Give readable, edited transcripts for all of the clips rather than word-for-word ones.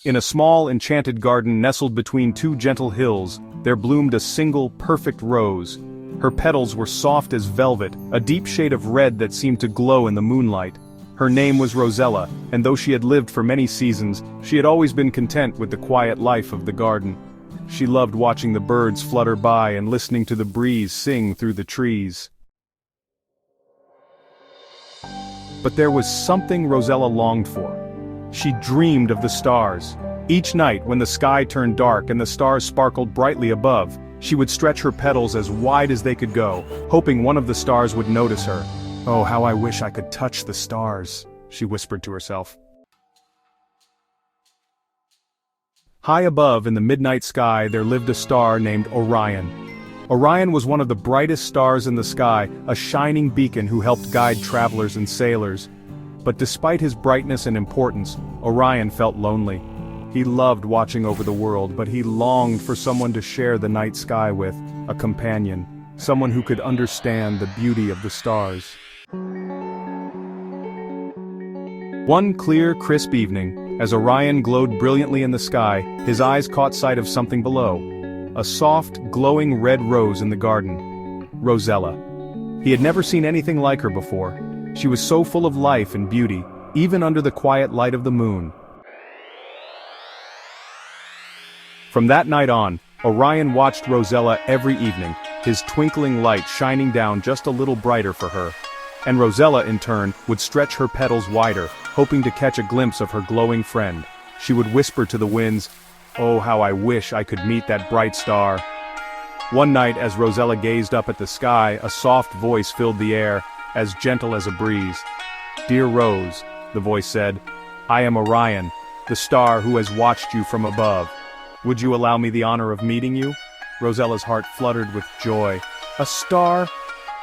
In a small, enchanted garden nestled between two gentle hills, there bloomed a single, perfect rose. Her petals were soft as velvet, a deep shade of red that seemed to glow in the moonlight. Her name was Rosella, and though she had lived for many seasons, she had always been content with the quiet life of the garden. She loved watching the birds flutter by and listening to the breeze sing through the trees. But there was something Rosella longed for. She dreamed of the stars. Each night, when the sky turned dark and the stars sparkled brightly above, she would stretch her petals as wide as they could go, hoping one of the stars would notice her. "Oh, how I wish I could touch the stars," she whispered to herself. High above in the midnight sky there lived a star named Orion. Orion was one of the brightest stars in the sky, a shining beacon who helped guide travelers and sailors. But despite his brightness and importance, Orion felt lonely. He loved watching over the world, but he longed for someone to share the night sky with, a companion, someone who could understand the beauty of the stars. One clear, crisp evening, as Orion glowed brilliantly in the sky, his eyes caught sight of something below. A soft, glowing red rose in the garden. Rosella. He had never seen anything like her before. She was so full of life and beauty, even under the quiet light of the moon. From that night on, Orion watched Rosella every evening, his twinkling light shining down just a little brighter for her. And Rosella, in turn, would stretch her petals wider, hoping to catch a glimpse of her glowing friend. She would whisper to the winds, "Oh, how I wish I could meet that bright star." One night, as Rosella gazed up at the sky, a soft voice filled the air, as gentle as a breeze. "Dear Rose," the voice said, "I am Orion, the star who has watched you from above. Would you allow me the honor of meeting you?" Rosella's heart fluttered with joy. "A star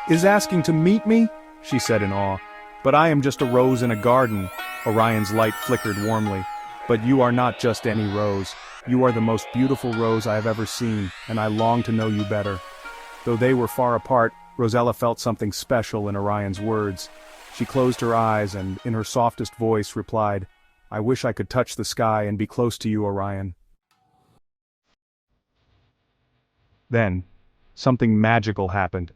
is asking to meet me?" she said in awe. "But I am just a rose in a garden." Orion's light flickered warmly. "But you are not just any rose. You are the most beautiful rose I have ever seen, and I long to know you better." Though they were far apart, Rosella felt something special in Orion's words. She closed her eyes and, in her softest voice, replied, "I wish I could touch the sky and be close to you, Orion." Then, something magical happened.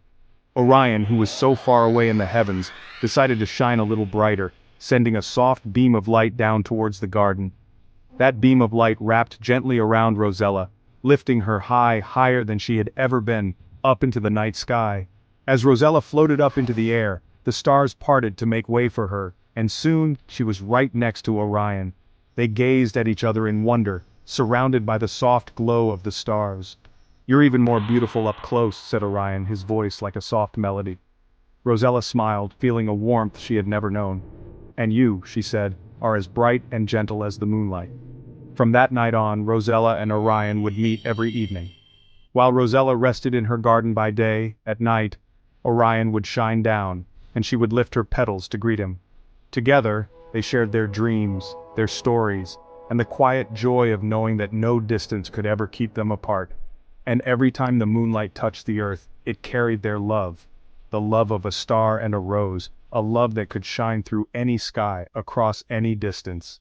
Orion, who was so far away in the heavens, decided to shine a little brighter, sending a soft beam of light down towards the garden. That beam of light wrapped gently around Rosella, lifting her higher than she had ever been, up into the night sky. As Rosella floated up into the air, the stars parted to make way for her, and soon she was right next to Orion. They gazed at each other in wonder, surrounded by the soft glow of the stars. "You're even more beautiful up close," said Orion, his voice like a soft melody. Rosella smiled, feeling a warmth she had never known. "And you," she said, "are as bright and gentle as the moonlight." From that night on, Rosella and Orion would meet every evening. While Rosella rested in her garden by day, at night, Orion would shine down, and she would lift her petals to greet him. Together, they shared their dreams, their stories, and the quiet joy of knowing that no distance could ever keep them apart. And every time the moonlight touched the earth, it carried their love. The love of a star and a rose, a love that could shine through any sky, across any distance.